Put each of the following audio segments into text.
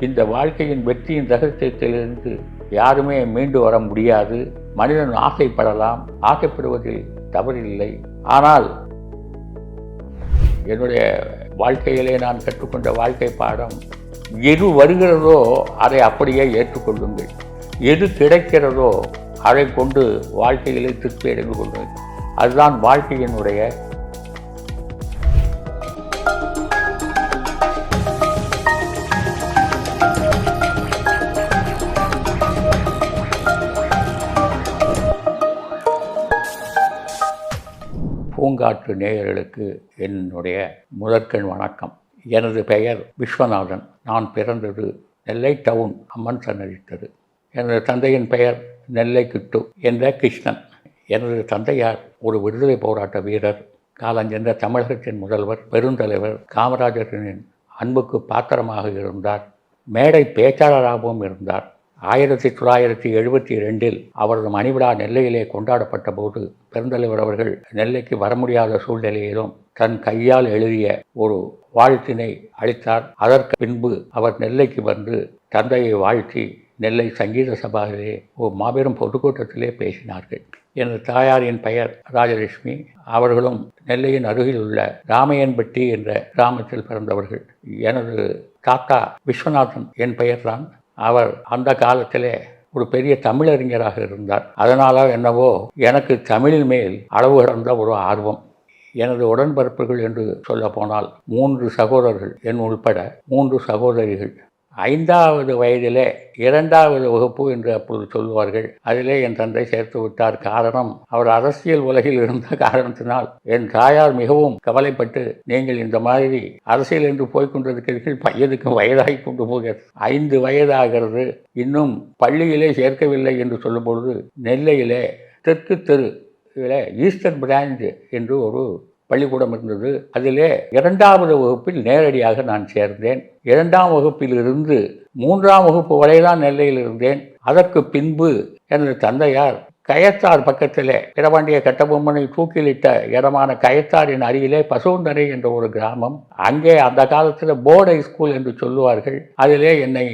இந்த வாழ்க்கையின் வெற்றியின் ரகசியத்திலிருந்து யாருமே மீண்டு வர முடியாது. மனிதன் ஆசைப்படலாம், ஆசைப்படுவதில் தவறில்லை. ஆனால் என்னுடைய வாழ்க்கையிலே நான் கற்றுக்கொண்ட வாழ்க்கை பாடம், எது வருகிறதோ அதை அப்படியே ஏற்றுக்கொள்ளுங்கள். எது கிடைக்கிறதோ அதை கொண்டு வாழ்க்கையிலே திருப்தி அடைந்து கொள்ளுங்கள். அதுதான் வாழ்க்கையினுடைய பூங்காற்று நேயர்களுக்கு என்னுடைய முதற்கண் வணக்கம். எனது பெயர் விஸ்வநாதன். நான் பிறந்தது நெல்லை டவுன் அம்மன் சன்னதி தெரு. எனது தந்தையின் பெயர் நெல்லை கிட்டு என்ற கிருஷ்ணன். எனது தந்தையார் ஒரு விடுதலை போராட்ட வீரர், காலஞ்சென்ற தமிழகத்தின் முதல்வர், பெருந்தலைவர் காமராஜரின் அன்புக்கு பாத்திரமாக இருந்தார். மேடை பேச்சாளராகவும் இருந்தார். 1972 அவரது மணிவிழா நெல்லையிலே கொண்டாடப்பட்ட போது பெருந்தலைவர் அவர்கள் நெல்லைக்கு வர முடியாத சூழ்நிலையிலும் தன் கையால் எழுதிய ஒரு வாழ்த்தினை அளித்தார். அதற்கு பின்பு அவர் நெல்லைக்கு வந்து தந்தையை வாழ்த்தி நெல்லை சங்கீத சபாவிலே ஒரு மாபெரும் பொதுக்கூட்டத்திலே பேசினார்கள். எனது தாயாரின் பெயர் ராஜலட்சுமி. அவர்களும் நெல்லையின் அருகில் உள்ள ராமையன்பட்டி என்ற கிராமத்தில் பிறந்தவர்கள். எனது தாத்தா விஸ்வநாதன் என் பெயர்தான். அவர் அந்த காலத்திலே ஒரு பெரிய தமிழறிஞராக இருந்தார். அதனால என்னவோ எனக்கு தமிழின் மேல் அளவு கடந்த ஒரு ஆர்வம். எனது உடன்பிறப்புகள் என்று சொல்ல போனால் 3 சகோதரர்கள், என் உள்பட 3 சகோதரிகள். 5வது வயதிலே 2வது வகுப்பு என்று அப்பொழுது சொல்லுவார்கள். அதிலே என் தந்தை சேர்த்து விட்டார். காரணம், அவர் அரசியல் உலகில் இருந்த காரணத்தினால் என் தாயார் மிகவும் கவலைப்பட்டு, நீங்கள் இந்த மாதிரி அரசியல் என்று போய்கொண்டிருக்கிறீர்கள், பையனுக்கு வயதாகி கொண்டு போகிறது, 5 வயதாகிறது, இன்னும் பள்ளியிலே சேர்க்கவில்லை என்று சொல்லும் பொழுது நெல்லையிலே தெற்கு தெரு ஈஸ்டர்ன் பிரான்ச் என்று ஒரு பள்ளிக்கூடம் இருந்தது. அதிலே 2வது வகுப்பில் நேரடியாக நான் சேர்ந்தேன். 2ஆம் வகுப்பிலிருந்து 3ஆம் வகுப்பு வரைதான் நெல்லையில் இருந்தேன். அதற்கு பின்பு எனது தந்தையார் கயத்தார் பக்கத்திலே பிரபாண்டிய கட்டபொம்மனை தூக்கிலிட்ட இடமான கயத்தாரின் அருகிலே பசுந்தரை என்ற ஒரு கிராமம், அங்கே அந்த காலத்தில் போர்டு ஸ்கூல் என்று சொல்லுவார்கள். அதிலே என்னை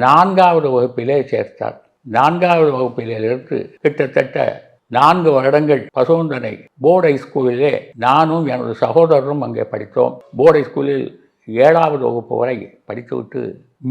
4வது வகுப்பிலே சேர்த்தார். 4வது வகுப்பிலிருந்து கிட்டத்தட்ட 4 வருடங்கள் பசுந்தனை போர்டு ஸ்கூலிலே நானும் எனது சகோதரரும் அங்கே படித்தோம். போர்டு ஸ்கூலில் 7வது வகுப்பு வரை படித்துவிட்டு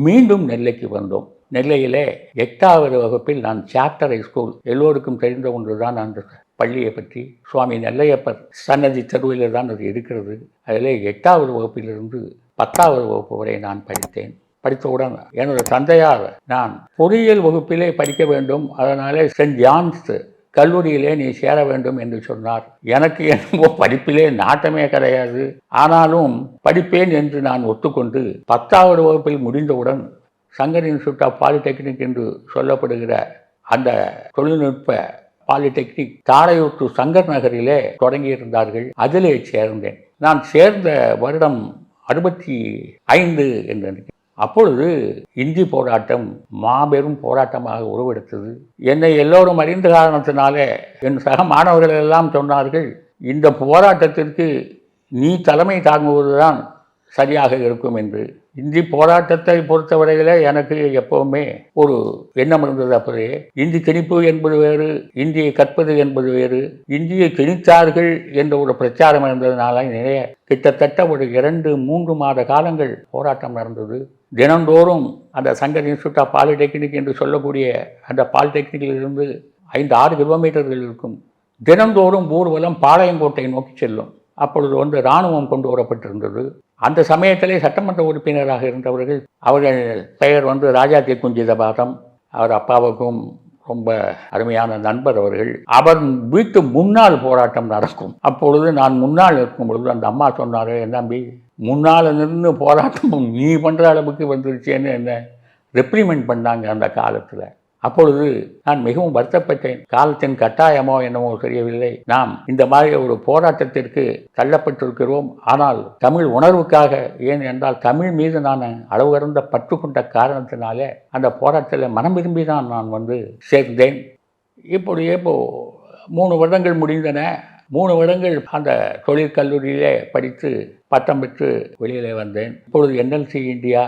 மீண்டும் நெல்லைக்கு வந்தோம். நெல்லையிலே 8வது வகுப்பில் நான் சாப்டர் ஸ்கூல், எல்லோருக்கும் தெரிந்த ஒன்றுதான் அந்த பள்ளியை பற்றி, சுவாமி நெல்லையப்பர் சன்னதி தெருவில் தான் அது இருக்கிறது. அதிலே 8வது வகுப்பிலிருந்து 10வது வகுப்பு வரை நான் படித்தேன். படித்தவுடன் எனது தந்தையார் நான் பொறியியல் வகுப்பிலே படிக்க வேண்டும், அதனாலே சென்ட் ஜான்ஸ் கல்லூரியிலே நீ சேர வேண்டும் என்று சொன்னார். எனக்கு என்னவோ படிப்பிலே நாட்டமே கிடையாது. ஆனாலும் படிப்பேன் என்று நான் ஒத்துக்கொண்டு 10வது வகுப்பில் முடிந்தவுடன் சங்கர் இன்ஸ்டியூட் ஆஃப் பாலிடெக்னிக் என்று சொல்லப்படுகிற அந்த தொழில்நுட்ப பாலிடெக்னிக் தாரையூத்து சங்கர் நகரிலே தொடங்கியிருந்தார்கள். அதிலே சேர்ந்தேன். நான் சேர்ந்த வருடம் 65 என்று. அப்பொழுது இந்தி போராட்டம் மாபெரும் போராட்டமாக உருவெடுத்தது. என்னை எல்லோரும் அறிந்த காரணத்தினாலே என் சக மாணவர்கள் எல்லாம் சொன்னார்கள், இந்த போராட்டத்திற்கு நீ தலைமை தாங்குவதுதான் சரியாக இருக்கும் என்று. இந்தி போராட்டத்தை பொறுத்தவரையிலே எனக்கு எப்பவுமே ஒரு எண்ணம் இருந்தது. அப்படியே இந்தி திணிப்பு என்பது வேறு, இந்தியை கற்பது என்பது வேறு. இந்தியை திணித்தார்கள் என்ற ஒரு பிரச்சாரம் இருந்ததுனால நிறைய கிட்டத்தட்ட ஒரு 2-3 மாத காலங்கள் போராட்டம் நடந்தது. தினந்தோறும் அந்த சங்கர் இன்ஸ்டியூட் ஆஃப் பாலிடெக்னிக் என்று சொல்லக்கூடிய அந்த பாலிடெக்னிக்கிலிருந்து 5-6 கிலோமீட்டர்கள் இருக்கும். தினந்தோறும் ஊர்வலம் பாளையங்கோட்டை நோக்கி செல்லும். அப்பொழுது இராணுவம் கொண்டு வரப்பட்டிருந்தது. அந்த சமயத்திலே சட்டமன்ற உறுப்பினராக இருந்தவர்கள், அவர்கள் பெயர் ராஜாத்தி குஞ்சிதபாதம். அவர் அப்பாவுக்கும் ரொம்ப அருமையான நண்பர் அவர்கள். அவர் வீட்டு முன்னால் போராட்டம் நடக்கும். அப்பொழுது நான் முன்னால் இருக்கும் பொழுது அந்த அம்மா சொன்னார், என் தம்பி முன்னால் நின்று போராட்டம் நீ பண்ணுற அளவுக்கு வந்துருச்சேன்னு என்ன ரெப்ரிமெண்ட் பண்ணாங்க அந்த காலத்தில். அப்பொழுது நான் மிகவும் வருத்தப்பட்டேன். காலத்தின் கட்டாயமோ என்னமோ தெரியவில்லை, நாம் இந்த மாதிரி ஒரு போராட்டத்திற்கு தள்ளப்பட்டிருக்கிறோம். ஆனால் தமிழ் உணர்வுக்காக, ஏன் என்றால் தமிழ் மீது நான் அளவு கடந்த பற்று கொண்ட காரணத்தினாலே அந்த போராட்டத்தில் மனம் விரும்பி தான் நான் சேர்ந்தேன். இப்படியே 3 வருடங்கள் முடிந்தன. 3 வருடங்கள் அந்த தொழிற்கல்லூரியிலே படித்து பட்டம் பெற்று வெளியிலே வந்தேன். இப்பொழுது NLC இந்தியா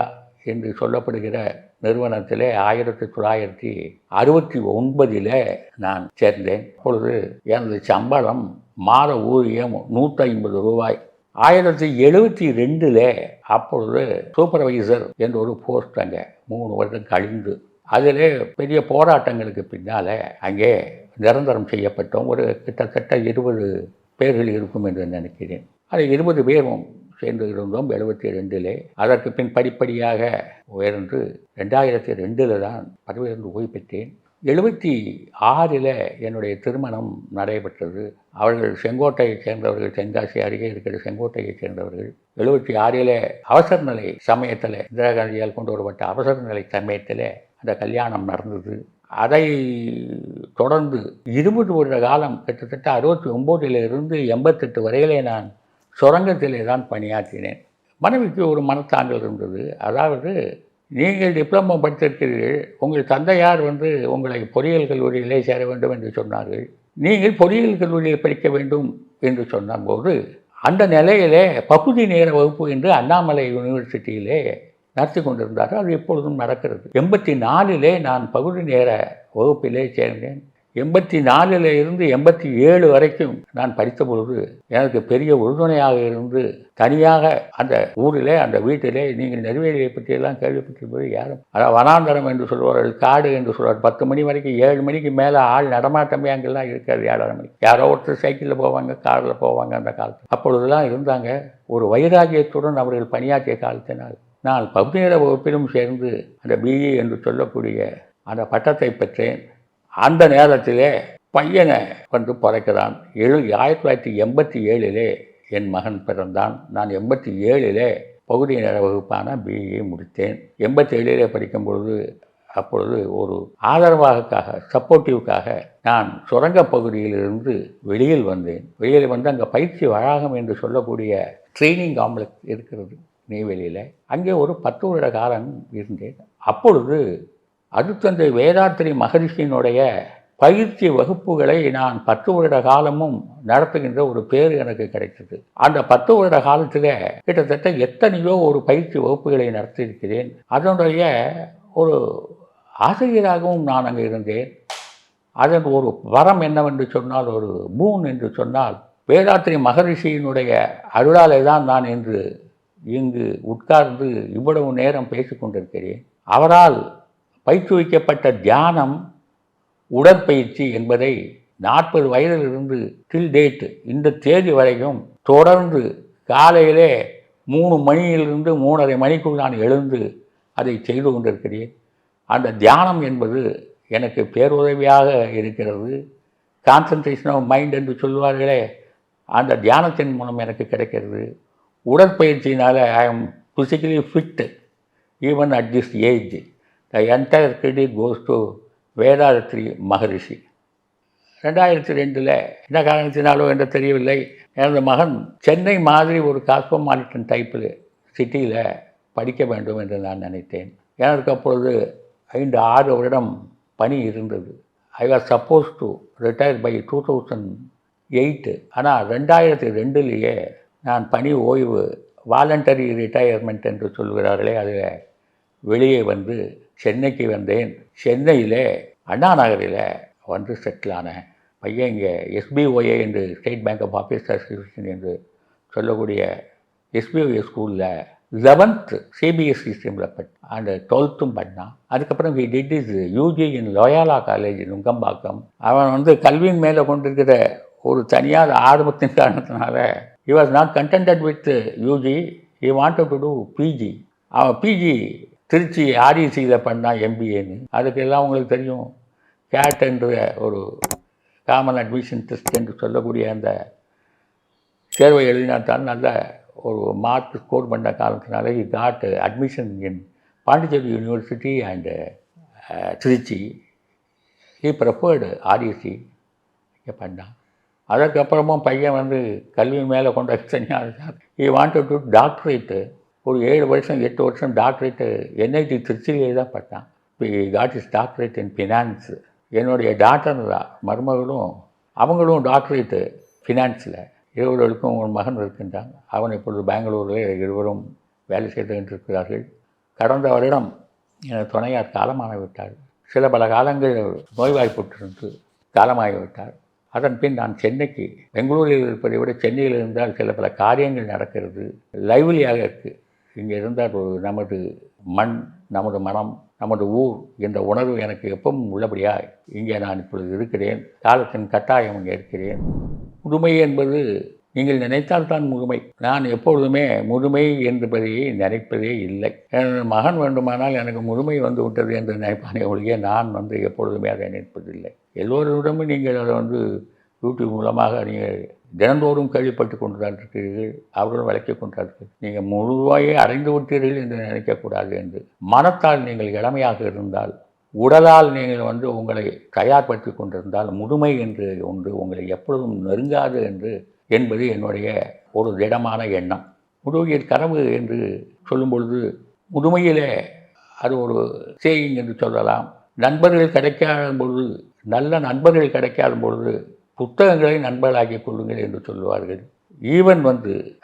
என்று சொல்லப்படுகிற நிறுவனத்தில் 1969 நான் சேர்ந்தேன். அப்பொழுது எனது சம்பளம் மாத ஊதியம் 150 ரூபாய். 1972 அப்பொழுது சூப்பர்வைசர் என்ற ஒரு போஸ்ட் அங்கே 3 வருடம் கழிந்து, அதிலே பெரிய போராட்டங்களுக்கு பின்னால் அங்கே நிரந்தரம் செய்யப்பட்டோம். ஒரு கிட்டத்தட்ட 20 பேர்கள் இருக்கும் என்று நினைக்கிறேன். அது 20 பேரும் சேர்ந்து இருந்தோம் 72. அதற்கு பின் படிப்படியாக உயர்ந்து 2002 தான் பதவியிலிருந்து ஓய்வு பெற்றேன். 76 என்னுடைய திருமணம் நடைபெற்றது. அவர்கள் செங்கோட்டையைச் சேர்ந்தவர்கள், தென்காசி அருகே இருக்கிற செங்கோட்டையைச் சேர்ந்தவர்கள். 76 அவசர நிலை சமயத்தில், இந்திரா காந்தியால் கொண்டு வரப்பட்ட அவசர நிலை சமயத்தில் அந்த கல்யாணம் நடந்தது. அதை தொடர்ந்து 20 வருட காலம், கிட்டத்தட்ட 69 88 வரையிலே நான் சுரங்கத்திலே தான் பணியாற்றினேன். மனைவிக்கு ஒரு மனத்தாங்கல் இருந்தது. அதாவது, நீங்கள் டிப்ளமோ படித்திருக்கிறீர்கள், உங்கள் தந்தையார் உங்களை பொறியியல் கல்லூரியிலே சேர வேண்டும் என்று சொன்னார்கள், நீங்கள் பொறியியல் கல்லூரியில் படிக்க வேண்டும் என்று சொன்னபோது, அந்த நிலையிலே பகுதி நேர வகுப்பு என்று அண்ணாமலை யூனிவர்சிட்டியிலே நடத்தி கொண்டிருந்தார்கள். அது எப்பொழுதும் நடக்கிறது. 84 நான் பகுதி நேர வகுப்பிலே சேர்ந்தேன். 84 இருந்து 87 வரைக்கும் நான் படித்த பொழுது எனக்கு பெரிய உறுதுணையாக இருந்து, தனியாக அந்த ஊரிலே, அந்த வீட்டிலே, நீங்கள் நெருவேலியை பற்றியெல்லாம் கேள்விப்பட்டிருப்பது யாரும், அதாவது வனாந்தரம் என்று சொல்வார்கள், காடு என்று சொல்வார். 10 மணி வரைக்கும் 7 மணிக்கு மேலே ஆள் நடமாட்டமே அங்கெல்லாம் இருக்காது. 7:30 மணி யாரோ ஒருத்தர் சைக்கிளில் போவாங்க, காரில் போவாங்க. அந்த காலத்தில் அப்பொழுதுலாம் இருந்தாங்க. ஒரு வைராகியத்துடன் அவர்கள் பணியாற்றிய காலத்தினால் நான் பகுதி நேர வகுப்பிலும் சேர்ந்து அந்த பிஇ என்று சொல்லக்கூடிய அந்த பட்டத்தை பெற்றேன். அந்த நேரத்திலே பையனை பிறக்கிறான். 1987 என் மகன் பிறந்தான். நான் 87 பகுதி நேர வகுப்பான பிஇ முடித்தேன். 87 படிக்கும் பொழுது, அப்பொழுது ஒரு ஆதரவாகக்காக, சப்போர்ட்டிவ்காக நான் சுரங்க பகுதியிலிருந்து வெளியில் வந்தேன். வெளியில் வந்து அங்கே பயிற்சி வளாகம் என்று சொல்லக்கூடிய ட்ரைனிங் காம்ப்ளெக்ஸ் இருக்கிறது நெய்வேலியில். அங்கே ஒரு 10 வருட காலம் இருந்தேன். அப்பொழுது அருட்தந்தை வேதாத்ரி மகரிஷியினுடைய பயிற்சி வகுப்புகளை நான் 10 வருட காலமும் நடத்துகின்ற ஒரு பேர் எனக்கு கிடைத்தது. அந்த 10 வருட காலத்தில் கிட்டத்தட்ட எத்தனையோ ஒரு பயிற்சி வகுப்புகளை நடத்தியிருக்கிறேன். அதனுடைய ஒரு ஆசிரியராகவும் நான் அங்கே இருந்தேன். அதன் ஒரு வரம் என்னவென்று சொன்னால், ஒரு பூன் என்று சொன்னால், வேதாத்ரி மகரிஷியினுடைய அருளாலே தான் நான் இன்று இங்கு உட்கார்ந்து இவ்வளவு நேரம் பேசிக்கொண்டிருக்கிறேன். அவரால் பயிற்றுவிக்கப்பட்ட தியானம், உடற்பயிற்சி என்பதை 40 வயதிலிருந்து டில் டேட், இந்த தேதி வரைக்கும் தொடர்ந்து காலையிலே 3 மணியிலிருந்து 3:30 மணிக்குள் நான் எழுந்து அதை செய்து கொண்டிருக்கிறேன். அந்த தியானம் என்பது எனக்கு பேருதவியாக இருக்கிறது. கான்சன்ட்ரேஷன் ஆஃப் மைண்ட் என்று சொல்வார்களே, அந்த தியானத்தின் மூலம் எனக்கு கிடைக்கிறது. உடற்பயிற்சியினால் I am physically fit even at this age. The entire credit goes to Vethathiri Maharishi. 2002 என்ன காரணத்தினாலோ என்று தெரியவில்லை, எனது மகன் சென்னை மாதிரி ஒரு காஸ்மோபாலிட்டன் டைப்பில் சிட்டியில் படிக்க வேண்டும் என்று நான் நினைத்தேன். எனக்கு அப்பொழுது 5-6 வருடம் பணி இருந்தது. I was supposed to retire by 2008. ஆனால் 2002 நான் பணி ஓய்வு, வாலண்டரி ரிட்டையர்மெண்ட் என்று சொல்கிறார்களே, அதில் வெளியே வந்து சென்னைக்கு வந்தேன். சென்னையில் அண்ணா நகரில் வந்து செட்டில் ஆனேன். பையன் இங்கே SBOA என்று state bank of officers association என்று சொல்லக்கூடிய SBOA ஸ்கூலில் 11th CBSE ஸ்ட்ரீமில் அந்த 12th பண்ணான். அதுக்கப்புறம் he did his UG in Loyola college Nungambakkam. அவன் வந்து கல்வியின் மேலே கொண்டிருக்கிற ஒரு தனியார் ஆர்வத்தின் காரணத்தினால he was not contented with UG, he wanted to do PG. அவன் PG திருச்சி RECயில் பண்ணான், MBAன்னு. அதுக்கெல்லாம் உங்களுக்கு தெரியும், கேட் என்ற ஒரு காமன் அட்மிஷன் டெஸ்ட் என்று சொல்லக்கூடிய அந்த தேர்வை எழுதினால்தான் நல்ல ஒரு மார்க் ஸ்கோர் பண்ண காலத்தினால he got admission in Pondicherry university and Trichy. he preferred REC பண்ணான். அதற்கப்புறமும் பையன் வந்து கல்வி மேலே கொண்ட தனியாக he wanted to doctorate. ஒரு 7 வருஷம் 8 வருஷம் டாக்டரேட்டு NIT திருச்சியிலே தான் பண்ணான். he got his doctorate in finance. என்னுடைய டாக்டர் மருமகளும் அவங்களும் டாக்டரேட்டு ஃபினான்ஸில். இருவர்களுக்கும் ஒரு மகன் இருக்கின்றான். அவன் இப்பொழுது பெங்களூரில் இருவரும் வேலை செய்து கொண்டிருக்கிறார்கள். கடந்த வருடம் எனது துணையார் காலமாகிவிட்டார். சில பல காலங்கள் நோய்வாய்ப்பட்டிருந்து காலமாகிவிட்டார். அதன் பின் நான் சென்னைக்கு, பெங்களூரில் இருப்பதை விட சென்னையில் இருந்தால் சில பல காரியங்கள் நடக்கிறது, லைவ்லியாக இருக்குது. இங்கே இருந்தால் ஒரு நமது மண், நமது மனம், நமது ஊர் என்ற உணர்வு எனக்கு எப்பவும் உள்ளபடியாக இங்கே நான் இப்பொழுது இருக்கிறேன். காலத்தின் கட்டாயம் இங்கே இருக்கிறேன். முதுமை என்பது நீங்கள் நினைத்தால்தான் முதுமை. நான் எப்பொழுதுமே முதுமை என்பதை நினைப்பதே இல்லை. என் மகன் வேண்டுமானால் எனக்கு முதுமை வந்து விட்டது என்று நினைப்பானே ஒழிய நான் எப்பொழுதுமே அதை நினைப்பதில்லை. எல்லோரிடமும் நீங்கள் அதை யூடியூப் மூலமாக நீங்கள் தினந்தோறும் கேள்விப்பட்டு கொண்டு தான் இருக்கிறீர்கள். அவர்களும் விளக்கிக் கொண்டார்கள். நீங்கள் முழுவாயே அடைந்து விட்டீர்கள் என்று நினைக்கக்கூடாது என்று. மனத்தால் நீங்கள் இளமையாக இருந்தால், உடலால் நீங்கள் உங்களை தயார்படுத்தி கொண்டிருந்தால், முதுமை என்று ஒன்று உங்களை எப்பொழுதும் நெருங்காது என்பது என்னுடைய ஒரு திடமான எண்ணம். முதுமையில் கனவு என்று சொல்லும் பொழுது, முதுமையிலே அது ஒரு சேயிங் என்று சொல்லலாம். நண்பர்கள் கிடைக்காத பொழுது, நல்ல நண்பர்கள் கிடைக்காத பொழுது புத்தகங்களை நண்பர்களாக்கிக் கொள்ளுங்கள் என்று சொல்லுவார்கள். ஈவன்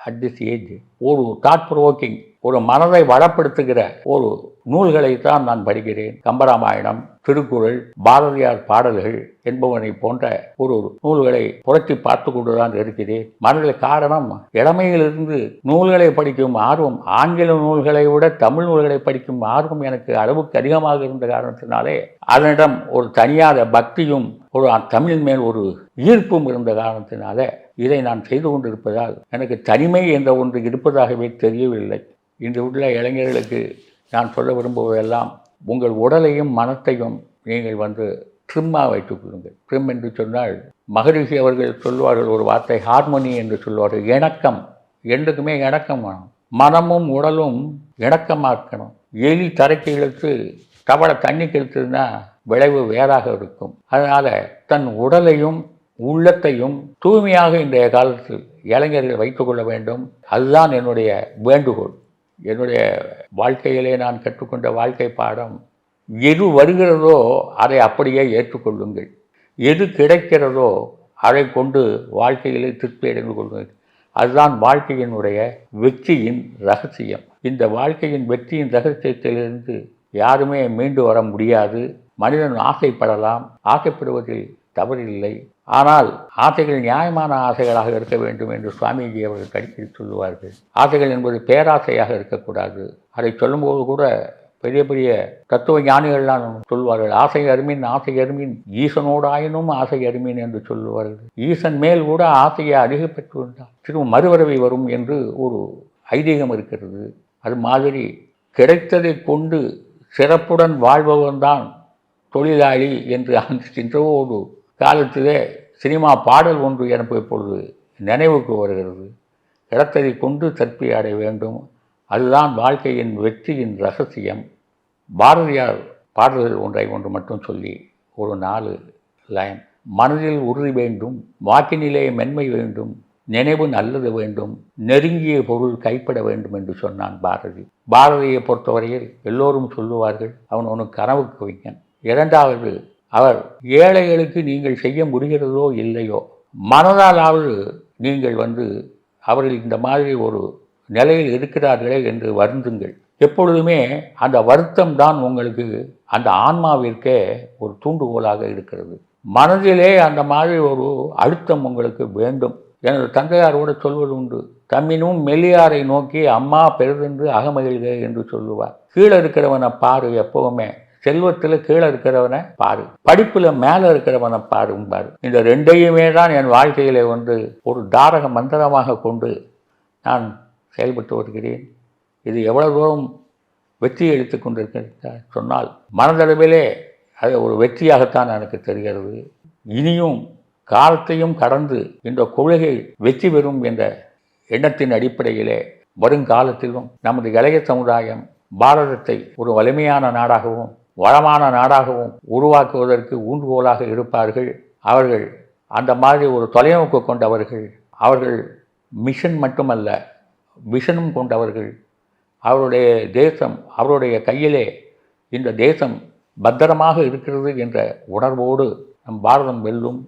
அட் திஸ் ஏஜ் ஒரு தாட் ப்ரோவோக்கிங், ஒரு மனதை வளப்படுத்துகிற ஒரு நூல்களைத்தான் நான் படிக்கிறேன். கம்பராமாயணம், திருக்குறள், பாரதியார் பாடல்கள் என்பவனை போன்ற ஒரு நூல்களை புரட்டி பார்த்து கொண்டுதான் இருக்கிறேன். மனதில் காரணம், இளமையிலிருந்து நூல்களை படிக்கும் ஆர்வம், ஆங்கில நூல்களை விட தமிழ் நூல்களை படிக்கும் ஆர்வம் எனக்கு அளவுக்கு அதிகமாக இருந்த காரணத்தினாலே அதனிடம் ஒரு தனியாத பக்தியும் ஒரு தமிழ் மேல் ஒரு ஈர்ப்பும் இருந்த காரணத்தினால இதை நான் செய்து கொண்டிருப்பதால் எனக்கு தனிமை என்ற ஒன்று இருப்பதாகவே தெரியவில்லை. இன்று உள்ள இளைஞர்களுக்கு நான் சொல்ல விரும்புவதெல்லாம், உங்கள் உடலையும் மனத்தையும் நீங்கள் ட்ரிம்மாக வைத்துக் கொள்ளுங்கள். ட்ரிம் என்று சொன்னால், மகரிஷி அவர்கள் சொல்வார்கள் ஒரு வார்த்தை, ஹார்மோனி என்று சொல்வார்கள். இணக்கம், என்றுக்குமே இணக்கம் வேணும். மனமும் உடலும் இணக்கமாக இருக்கணும். எலி தரைக்கு இழுத்து தவளை தண்ணிக்கு இழுத்துன்னா விளைவு வேறாக இருக்கும். அதனால் தன் உடலையும் உள்ளத்தையும் தூய்மையாக இன்றைய காலத்தில் இளைஞர்கள் வைத்துக்கொள்ள வேண்டும். அதுதான் என்னுடைய வேண்டுகோள். என்னுடைய வாழ்க்கையிலே நான் கற்றுக்கொண்ட வாழ்க்கை பாடம், எது வருகிறதோ அதை அப்படியே ஏற்றுக்கொள்ளுங்கள். எது கிடைக்கிறதோ அதை கொண்டு வாழ்க்கையிலே திருப்தி அடைந்து கொள்ளுங்கள். அதுதான் வாழ்க்கையினுடைய வெற்றியின் ரகசியம். இந்த வாழ்க்கையின் வெற்றியின் ரகசியத்திலிருந்து யாருமே மீண்டு வர முடியாது. மனிதன் ஆசைப்படலாம், ஆசைப்படுவதில் தவறில்லை. ஆனால் ஆசைகள் நியாயமான ஆசைகளாக இருக்க வேண்டும் என்று சுவாமிஜி அவர்கள் அடிக்கடி சொல்லுவார்கள். ஆசைகள் என்பது பேராசையாக இருக்கக்கூடாது. அதை சொல்லும்போது கூட பெரிய பெரிய தத்துவ ஞானிகள்லாம் சொல்வார்கள், ஆசை அருமின் ஆசை அருமின் ஈசனோடாயினும் ஆசை அருமின் என்று சொல்லுவார்கள். ஈசன் மேல் கூட ஆசையை அதிகப்பட்டு வந்தால் திரும்ப மறுவரவை வரும் என்று ஒரு ஐதீகம் இருக்கிறது. அது மாதிரி கிடைத்ததை கொண்டு சிறப்புடன் வாழ்பவன்தான் தொழிலாளி என்று அந்த ஒரு காலத்திலே சினிமா பாடல் ஒன்று எனக்கு இப்பொழுது நினைவுக்கு வருகிறது. கிடைத்ததை கொண்டு திருப்தி அடைய வேண்டும், அதுதான் வாழ்க்கையின் வெற்றியின் ரகசியம். பாரதியார் பாடல்கள் ஒன்று மட்டும் சொல்லி ஒரு 4 லைன். மனதில் உறுதி வேண்டும், வாக்கினிலே மென்மை வேண்டும், நினைவு நல்லது வேண்டும், நெருங்கிய பொருள் கைப்பட வேண்டும் என்று சொன்னான் பாரதி. பாரதியை பொறுத்தவரையில் எல்லோரும் சொல்லுவார்கள், அவன் கனவு கவிஞன். இரண்டாவது, அவர் ஏழைகளுக்கு நீங்கள் செய்ய முடிகிறதோ இல்லையோ, மனதாலாவது நீங்கள் அவர்கள் இந்த மாதிரி ஒரு நிலையில் இருக்கிறார்களே என்று வருந்துங்கள். எப்பொழுதுமே அந்த வருத்தம் தான் உங்களுக்கு அந்த ஆன்மாவிற்கே ஒரு தூண்டுகோலாக இருக்கிறது. மனதிலே அந்த மாதிரி ஒரு அழுத்தம் உங்களுக்கு வேண்டும். எனது தந்தையாரோடு சொல்வது உண்டு, தம்மினும் மெல்லியாரை நோக்கி அம்மா பெரிதென்று அகமகிழ்க என்று சொல்லுவார். கீழே இருக்கிறவனை பாரு, எப்பவுமே செல்வத்தில் கீழே இருக்கிறவனை பாரு, படிப்பில் மேலே இருக்கிறவனை பாரு. இந்த ரெண்டையுமே தான் என் வாழ்க்கையில் ஒரு தாரக மந்திரமாக கொண்டு நான் செயல்பட்டு வருகிறேன். இது எவ்வளவு தூரம் வெற்றி அளித்து கொண்டிருக்க சொன்னால், மனதளவிலே அது ஒரு வெற்றியாகத்தான் எனக்கு தெரிகிறது. இனியும் காலத்தையும் கடந்து இந்த கொள்கை வெற்றி பெறும் என்ற எண்ணத்தின் அடிப்படையிலே வருங்காலத்திலும் நமது இளைய சமுதாயம் பாரதத்தை ஒரு வலிமையான நாடாகவும் வளமான நாடாகவும் உருவாக்குவதற்கு ஊன்றுகோலாக இருப்பார்கள். அவர்கள் அந்த மாதிரி ஒரு தொலைநோக்கு கொண்டவர்கள். அவர்கள் மிஷன் மட்டுமல்ல, விஷனும் கொண்டவர்கள். அவருடைய தேசம் அவருடைய கையிலே, இந்த தேசம் பத்திரமாக இருக்கிறது என்ற உணர்வோடு நம் பாரதம் வெல்லும்,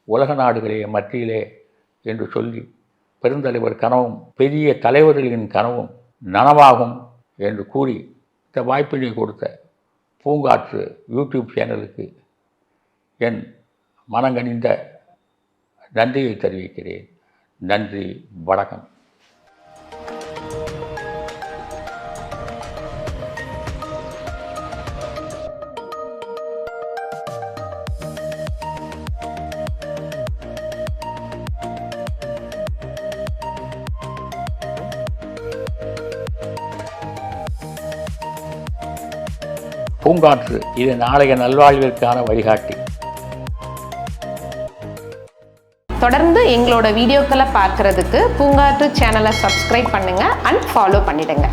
உலக நாடுகளே மத்தியிலே என்று சொல்லி, பெருந்தலைவர் கனவும் பெரிய தலைவர்களின் கனவும் நனவாகும் என்று கூறி இந்த வாய்ப்பினை கொடுத்த பூங்காற்று யூடியூப் சேனலுக்கு என் மனங்கனிந்த நன்றியை தெரிவிக்கிறேன். நன்றி, வணக்கம். பூங்காற்று இது நாளைய நல்வாழ்விற்கான வழிகாட்டி. தொடர்ந்து எங்களோட வீடியோக்களை பார்க்கறதுக்கு பூங்காற்று சேனலை சப்ஸ்கிரைப் பண்ணுங்க அண்ட் ஃபாலோ பண்ணிடுங்க.